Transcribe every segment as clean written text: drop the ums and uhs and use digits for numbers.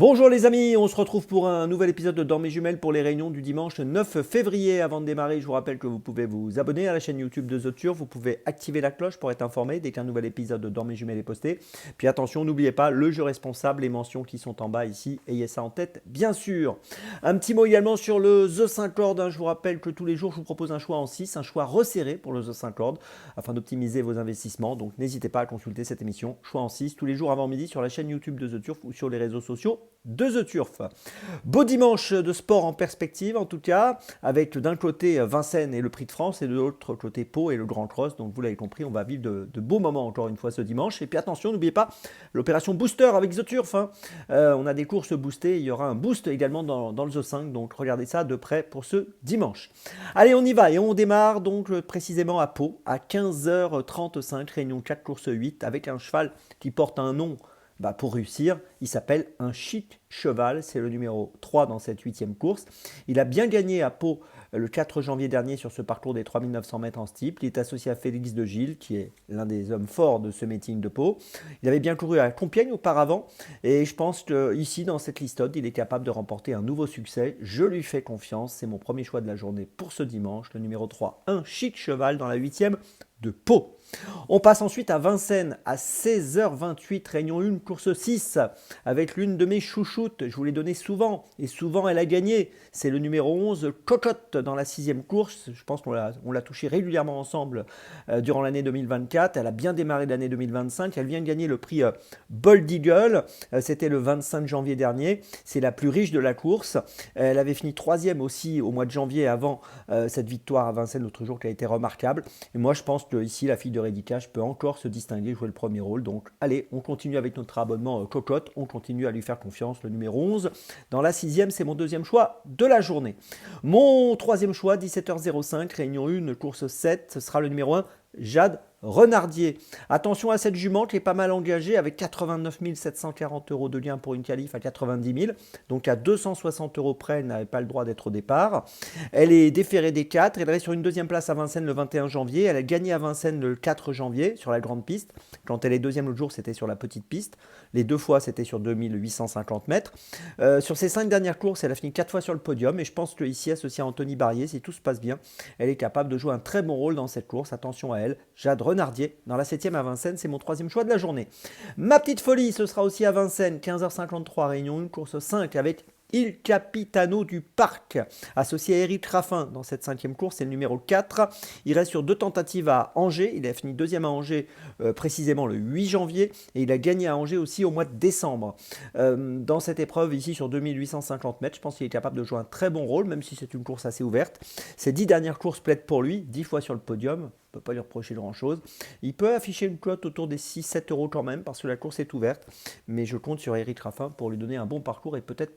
Bonjour les amis, on se retrouve pour un nouvel épisode de Dans mes jumelles pour les réunions du dimanche 9 février. Avant de démarrer, je vous rappelle que vous pouvez vous abonner à la chaîne YouTube de The Turf, vous pouvez activer la cloche pour être informé dès qu'un nouvel épisode de Dans mes jumelles est posté. Puis attention, n'oubliez pas le jeu responsable, les mentions qui sont en bas ici, ayez ça en tête bien sûr. Un petit mot également sur le The 5 Lord, je vous rappelle que tous les jours je vous propose un choix en 6, un choix resserré pour le The 5 Lord afin d'optimiser vos investissements. Donc n'hésitez pas à consulter cette émission, choix en 6, tous les jours avant midi sur la chaîne YouTube de The Turf ou sur les réseaux sociaux de The Turf. Beau dimanche de sport en perspective en tout cas, avec d'un côté Vincennes et le Prix de France et de l'autre côté Pau et le Grand Cross. Donc vous l'avez compris, on va vivre de beaux moments encore une fois ce dimanche. Et puis attention, n'oubliez pas l'opération Booster avec The Turf. On a des courses boostées, il y aura un boost également dans le The 5. Donc regardez ça de près pour ce dimanche. Allez, on y va et on démarre donc précisément à Pau à 15h35, réunion 4 course 8 avec un cheval qui porte un nom pour réussir. Il s'appelle un chic cheval, c'est le numéro 3 dans cette 8e course. Il a bien gagné à Pau le 4 janvier dernier sur ce parcours des 3900 mètres en steeple. Il est associé à Félix de Gilles, qui est l'un des hommes forts de ce meeting de Pau. Il avait bien couru à Compiègne auparavant, et je pense qu'ici, dans cette listode, il est capable de remporter un nouveau succès. Je lui fais confiance, c'est mon premier choix de la journée pour ce dimanche, le numéro 3, un chic cheval dans la 8e de Pau. On passe ensuite à Vincennes à 16h28, réunion 1, course 6, avec l'une de mes chouchoutes. Je vous l'ai donnée souvent, et souvent elle a gagné. C'est le numéro 11, Cocotte, dans la 6e course. Je pense qu'on l'a touché régulièrement ensemble durant l'année 2024. Elle a bien démarré l'année 2025. Elle vient de gagner le prix Bold Eagle. C'était le 25 janvier dernier. C'est la plus riche de la course. Elle avait fini 3e aussi au mois de janvier avant cette victoire à Vincennes l'autre jour qui a été remarquable. Et moi, je pense que ici, la fille de Redicage peut encore se distinguer, jouer le premier rôle. Donc, allez, on continue avec notre abonnement Cocotte. On continue à lui faire confiance, le numéro 11. Dans la 6e, c'est mon deuxième choix de la journée. Mon troisième choix, 17h05, réunion 1, course 7, ce sera le numéro 1, Jade Renardier. Attention à cette jument qui est pas mal engagée avec 89 740 € de gain pour une qualif à 90 000. Donc à 260 € près, elle n'avait pas le droit d'être au départ. Elle est déférée des 4. Elle reste sur une deuxième place à Vincennes le 21 janvier. Elle a gagné à Vincennes le 4 janvier sur la grande piste. Quand elle est deuxième l'autre jour, c'était sur la petite piste. Les deux fois, c'était sur 2850 mètres. Sur ses 5 dernières courses, elle a fini 4 fois sur le podium. Et je pense qu'ici, associée à Anthony Barrier, si tout se passe bien, elle est capable de jouer un très bon rôle dans cette course. Attention à elle. Jade Renardier, dans la 7e à Vincennes, c'est mon troisième choix de la journée. Ma petite folie, ce sera aussi à Vincennes, 15h53, réunion 1, course 5, avec Il Capitano du Parc, associé à Eric Raffin dans cette 5e course, c'est le numéro 4. Il reste sur 2 tentatives à Angers, il a fini 2e à Angers précisément le 8 janvier, et il a gagné à Angers aussi au mois de décembre. Dans cette épreuve, ici sur 2850 mètres, je pense qu'il est capable de jouer un très bon rôle, même si c'est une course assez ouverte. Ses 10 dernières courses plaident pour lui, 10 fois sur le podium. On ne peut pas lui reprocher grand-chose. Il peut afficher une cote autour des 6-7 € quand même, parce que la course est ouverte. Mais je compte sur Eric Raffin pour lui donner un bon parcours et peut-être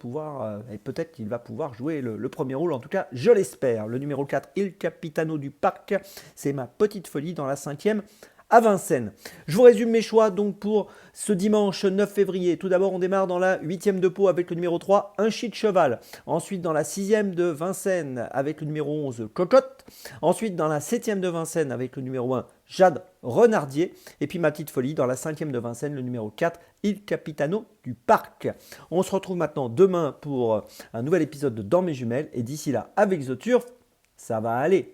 qu'il va pouvoir jouer le premier rôle. En tout cas, je l'espère. Le numéro 4, Il Capitano du Parc, c'est ma petite folie dans la 5e à Vincennes. Je vous résume mes choix donc pour ce dimanche 9 février. Tout d'abord, on démarre dans la 8e de Pau avec le numéro 3, un chic cheval. Ensuite, dans la 6e de Vincennes avec le numéro 11, Cocotte. Ensuite, dans la 7e de Vincennes avec le numéro 1, Jade Renardier. Et puis ma petite folie, dans la 5e de Vincennes, le numéro 4, Il Capitano du Parc. On se retrouve maintenant demain pour un nouvel épisode de Dans mes jumelles. Et d'ici là, avec The Turf, ça va aller.